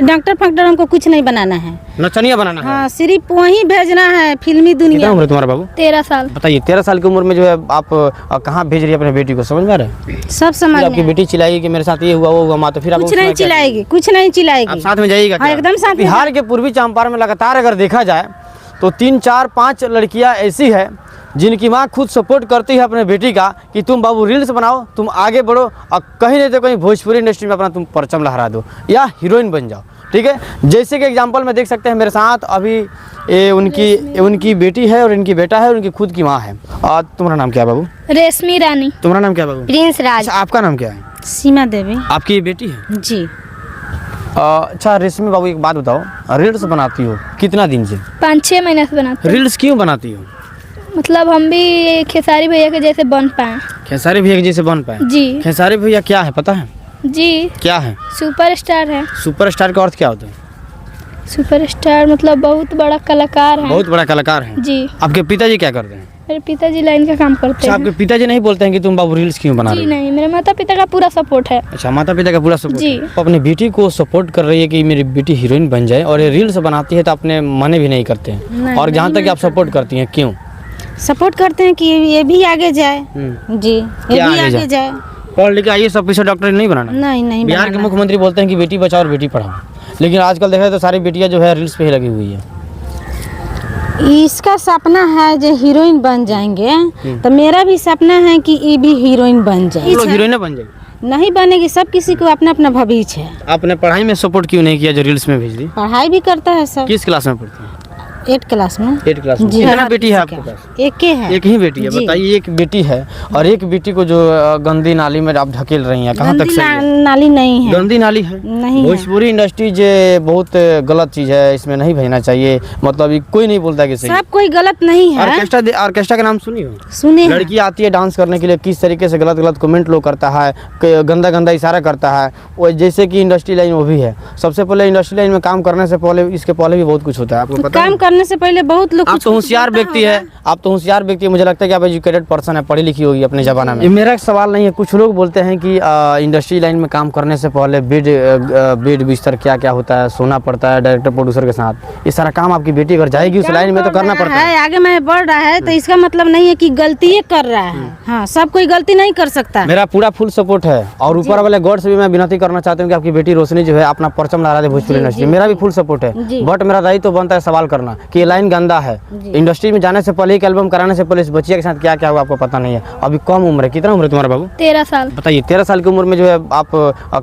Doctor factor हमको कुछ नहीं बनाना है, नचनिया बनाना है। हाँ, सिर्फ वहीं भेजना है फिल्मी दुनिया। कितना उम्र है तुम्हारा बाबू? 13 साल। बताइए 13 साल की उम्र में जो है आप कहाँ भेज रही है अपने बेटी को, समझ में आ रहा है? सब समझ आपकी में। बेटी चिल्लाएगी कि मेरे साथ ये हुआ वो हुआ माँ, तो फिर आप कुछ नहीं चिल्लाएगी, कुछ नहीं चिल्लाएगी। आप साथ में जाइएगा हाँ, क्या? एकदम साथ में। बिहार के पूर्वी चंपारण में लगातार अगर देखा जाए तो 3, 4, 5 लड़कियां ऐसी है जिनकी माँ खुद सपोर्ट करती है अपने बेटी का कि तुम बाबू रील्स बनाओ, तुम आगे बढ़ो और कहीं नहीं तो कहीं भोजपुरी इंडस्ट्री में अपना तुम परचम लहरा दो या हीरोइन बन जाओ। ठीक है, जैसे कि एग्जांपल में देख सकते हैं मेरे साथ अभी ये उनकी बेटी है और इनकी बेटा है और उनकी खुद की माँ है। और तुम्हारा नाम क्या है बाबू? रेशमी रानी। तुम्हारा नाम क्या है बाबू? प्रिंस राज। अच्छा, आपका नाम क्या है? सीमा देवी। आपकी बेटी है जी। अच्छा रेशमी बाबू, एक बात बताओ, रील्स बनाती हो कितना दिन से? 5-6 महीने से बनाते हैं। रील्स क्यों बनाती हो? मतलब हम भी खेसारी भैया के जैसे बन पाए। खेसारी भैया के जैसे बन पाए? जी। खेसारी भैया क्या है पता है? जी। क्या है? सुपरस्टार है। सुपरस्टार का अर्थ क्या होता है? सुपरस्टार मतलब बहुत बड़ा कलाकार है। बहुत बड़ा कलाकार है। जी। आपके पिताजी क्या करते हैं? मेरे पिताजी लाइन का काम करते अच्छा, हैं। आपके पिताजी नहीं बोलते हैं कि तुम बाबू रील्स क्यों बना रहे जी हो? नहीं, मेरे माता पिता का पूरा सपोर्ट है। अच्छा, माता पिता का पूरा सपोर्ट जी। है। अपनी बेटी को सपोर्ट कर रही है कि मेरी बेटी हीरोइन बन जाए और ये रील्स बनाती है तो अपने मने भी नहीं करते हैं। नहीं, और जहाँ नहीं तक आप सपोर्ट करती हैं, क्यों सपोर्ट करते हैं कि ये भी आगे जाए। जी, ये क्या भी आगे आगे जाए। पढ़ लिख आइए सब ऑफिसर डॉक्टर नहीं बनाना? नहीं बिहार के बनाना। मुख्यमंत्री बोलते हैं कि बेटी बचाओ और बेटी पढ़ाओ, लेकिन आजकल देखा जाए तो सारी बेटियां जो है रील्स पे ही लगी हुई है। इसका सपना है जो हीरोइन बन जाएंगे, तो मेरा भी सपना है कि ये भी हीरोइन बन जाए। लोग हीरोइन बन जाएगी? नहीं बनेगी, सब किसी को अपना अपना भविष्य है। आपने पढ़ाई में सपोर्ट क्यों नहीं किया जो रील्स में भेज दी? पढ़ाई भी करता है सब। किस क्लास में पढ़ती है? 8 क्लास में। 8 क्लास में। जी। कितना बेटी है आपके पास? एक के है। एक ही बेटी है? जी। बताइए, एक बेटी है और एक बेटी को जो गंदी नाली में आप ढकेल रही हैं, कहाँ तक गंदी सही है? नाली नहीं है। गंदी नाली है? नहीं है। भोजपुरी इंडस्ट्री जे बहुत गलत चीज है, इसमें नहीं भेजना चाहिए। मतलब ये कोई नहीं बोलता कि सही। सब कोई गलत नहीं है। ऑर्केस्ट्रा का नाम सुनी हो? सुने हैं। लड़की आती है डांस करने के लिए, किस तरीके से गलत गलत कमेंट लोग करता है, गंदा गंदा इशारा करता है। वो जैसे कि इंडस्ट्री लाइन वो भी है। सबसे पहले इंडस्ट्री लाइन में काम करने से पहले, इसके पहले भी बहुत कुछ होता है, आपको पता है? काम करने से पहले बहुत लोग आप कुछ तो होशियार होता व्यक्ति है, होगा। आप तो होशियार व्यक्ति है, मुझे लगता है कि आप एजुकेटेड पर्सन है, पढ़ी लिखी होगी अपने जमाना में। ये मेरा सवाल नहीं है। कुछ लोग बोलते हैं कि इंडस्ट्री लाइन में काम करने से पहले बेड बिस्तर क्या क्या होता है, सोना पड़ता है डायरेक्टर प्रोड्यूसर के साथ। ये सारा काम आपकी बेटी अगर जाएगी उस लाइन में तो करना पड़ता है। आगे में बढ़ रहा है तो इसका मतलब नहीं है कि गलती कर रहा है। हाँ, सब कोई गलती नहीं कर सकता। मेरा पूरा फुल सपोर्ट है और ऊपर वाले गॉड से भी मैं विनती करना चाहता हूँ कि आपकी बेटी रोशनी जो है अपना परचम लहरा दे भोजपुरी इंडस्ट्री। मेरा भी फुल सपोर्ट है, बट मेरा दायित्व बनता है सवाल करना कि ये लाइन गंदा है। इंडस्ट्री में जाने से पहले, एक एल्बम कराने से पहले इस बच्चिया के साथ क्या क्या हुआ आपको पता नहीं है। अभी कम उम्र है। कितना उम्र है तुम्हारा बाबू? 13 साल। बताइए 13 साल की उम्र में जो है आप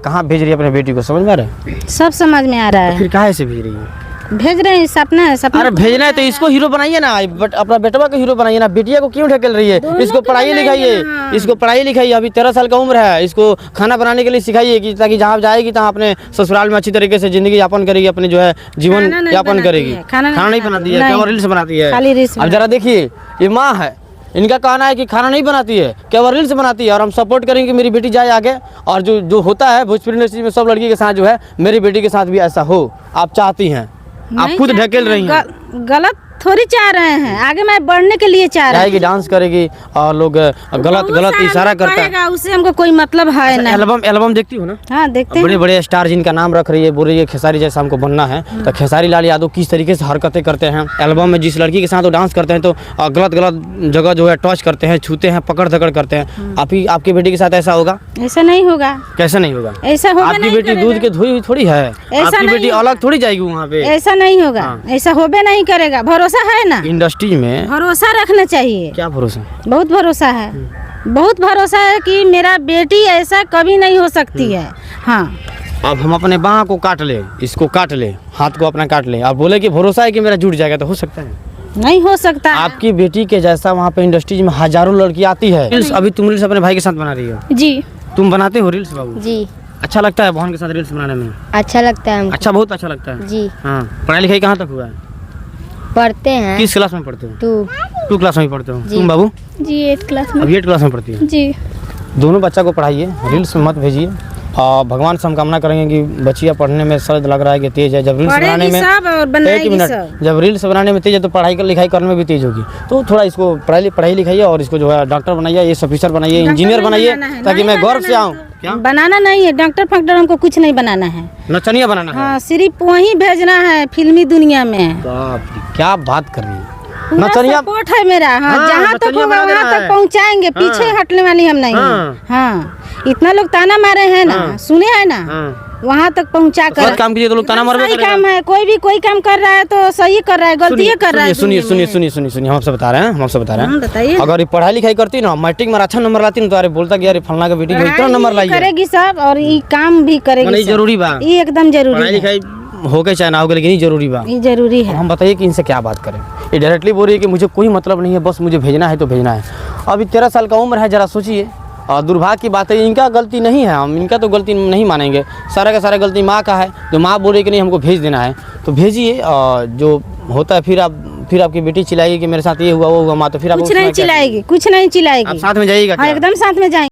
कहाँ भेज रही है अपने बेटी को, समझ में आ रहा है? सब समझ में आ रहा है। फिर काहे से भेज रही है? भेज रहे हैं, सपना है, सपना। अरे भेजना है तो इसको हीरो बनाइए ना, बट अपना बेटवा को हीरो बनाइए ना। बेटिया को क्यों ढकेल रही है? इसको पढ़ाई लिखाइए, इसको पढ़ाई लिखाइए। अभी 13 साल का उम्र है, इसको खाना बनाने के लिए सिखाइए कि ताकि जहाँ जाएगी तहाँ अपने ससुराल में अच्छी तरीके से जिंदगी यापन करेगी, अपने जो है जीवन यापन करेगी। खाना नहीं बनाती है, केवल रील्स बनाती है। खाली रील्स। अब जरा देखिए, ये माँ है, इनका कहना है कि खाना नहीं बनाती है, केवल रील्स बनाती है। और हम सपोर्ट करेंगे कि मेरी बेटी जाए आगे। और जो होता है भोजपुरी इंडस्ट्री में सब लड़की के साथ जो है, मेरी बेटी के साथ भी ऐसा हो, आप चाहती हैं, आप खुद ढकेल रही हैं। गलत थोड़ी चाह रहे हैं, आगे मैं बढ़ने के लिए चाह रहे हैं। जाएगी, डांस करेगी और लोग गलत इशारा करता है। उससे हमको कोई मतलब है ना। एल्बम देखती हो ना? हाँ, देखते हैं। बड़े बड़े स्टार जिनका नाम रख रही है, बोल रही है खेसारी जैसा हमको बनना है, तो खेसारी लाल यादव किस तरीके से हरकतें करते हैं एल्बम में। जिस लड़की के साथ वो डांस करते हैं तो गलत जगह जो है टच करते हैं, छूते हैं, पकड़ धकड़ करते हैं। आपकी बेटी के साथ ऐसा होगा? ऐसा नहीं होगा। कैसे नहीं होगा? ऐसा होगा आपकी बेटी दूध के धोई हुई थोड़ी है, आपकी बेटी अलग थोड़ी जाएगी वहाँ पे। ऐसा नहीं होगा, ऐसा होबे नहीं करेगा। भरोसा है ना इंडस्ट्री में? भरोसा रखना चाहिए। क्या भरोसा? बहुत भरोसा है, बहुत भरोसा है कि मेरा बेटी ऐसा कभी नहीं हो सकती है। हाँ, अब हम अपने बाह को काट ले, इसको काट ले, हाथ को अपना काट ले, अब बोले कि भरोसा है कि मेरा जुट जाएगा, तो हो सकता है? नहीं हो सकता। आपकी बेटी के जैसा वहाँ पे इंडस्ट्री में हजारों लड़की आती है। रील्स अभी तुम रील्स अपने भाई के साथ बना रही हो? जी। तुम बनाते हो रील्स बाबू? जी। अच्छा लगता है बहन के साथ रील्स बनाने में? अच्छा लगता है हमको। अच्छा, बहुत अच्छा लगता है जी। हाँ। पढ़ाई लिखाई कहाँ तक हुआ है? पढ़ते हैं। किस क्लास में पढ़ते हो? 2 क्लास में पढ़ते हो? तुम बाबू? जी 8 क्लास में। अभी 8 क्लास में पढ़ती है? जी। दोनों बच्चा को पढ़ाइए, रील्स में मत भेजिए। और भगवान से हम कामना करेंगे कि बच्चियाँ पढ़ने में सरद लग रहा है कि तेज है। जब रील्स बनाने में, एक मिनट, जब रील्स बनाने में तेज है तो पढ़ाई लिखाई करने में भी तेज होगी। तो थोड़ा इसको पढ़ाई लिखाइए और इसको जो है डॉक्टर बनाइए, एस ऑफिसर बनाइए, इंजीनियर बनाइए, ताकि मैं गर्व से आऊँ क्या? बनाना नहीं है, डॉक्टर फैक्टर हमको कुछ नहीं बनाना है। नचनिया बनाना है? हाँ, सिर्फ वहीं भेजना है फिल्मी दुनिया में। बाप रे, क्या बात कर रही है। पूरा नचनिया सपोर्ट है मेरा। हाँ, हाँ, जहाँ तक नचनिया होगा बना देना वहाँ है। तक पहुँचाएंगे, पीछे हाँ। हटने वाली हम नहीं हाँ। हैं। हाँ, इतना लोग ताना मारे हैं ना, हाँ। सुने हैं ना, हाँ। वहाँ तक पहुँचा तो कर गलत काम कीजिए तो लोग ताना मारबे सही करेगा। काम है। कोई भी कोई काम कर रहा है तो सही कर रहा है, गलती कर रहा है। सुनिए सुनिए सुनिए सुनिए सुनिए, हम आपसे बता रहे हैं, हम आपसे बता रहे हैं। बताइए। अगर ये पढ़ाई लिखाई करती ना, मैट्रिक में अच्छा नंबर लाती ना, तो अरे बोलता कि यार फलना का बेटी को इतना नंबर लाई है। करेगी सब और ये काम भी करेगी नहीं सब। जरूरी बा, ये एकदम जरूरी पढ़ाई है। लिखाई हो के चाहे ना हो के, लेकिन ये जरूरी बा। ये जरूरी तो है। हम बताइए कि इनसे क्या बात करें। ये डायरेक्टली बोल रही है कि मुझे कोई मतलब नहीं है, बस मुझे भेजना है तो भेजना है। अभी 13 साल का उम्र है, जरा सोचिए। और दुर्भाग्य की बात है, इनका गलती नहीं है, हम इनका तो गलती नहीं मानेंगे। सारा का सारा गलती माँ का है, जो माँ बोले कि नहीं हमको भेज देना है तो भेजिए। जो होता है फिर आपकी बेटी चिल्लाएगी कि मेरे साथ ये हुआ वो हुआ माँ, तो फिर आप कुछ नहीं चिल्लाएगी, कुछ नहीं चिल्लाएगी। आप साथ में जाइएगा हाँ, क्या? एकदम साथ में जाएंगे।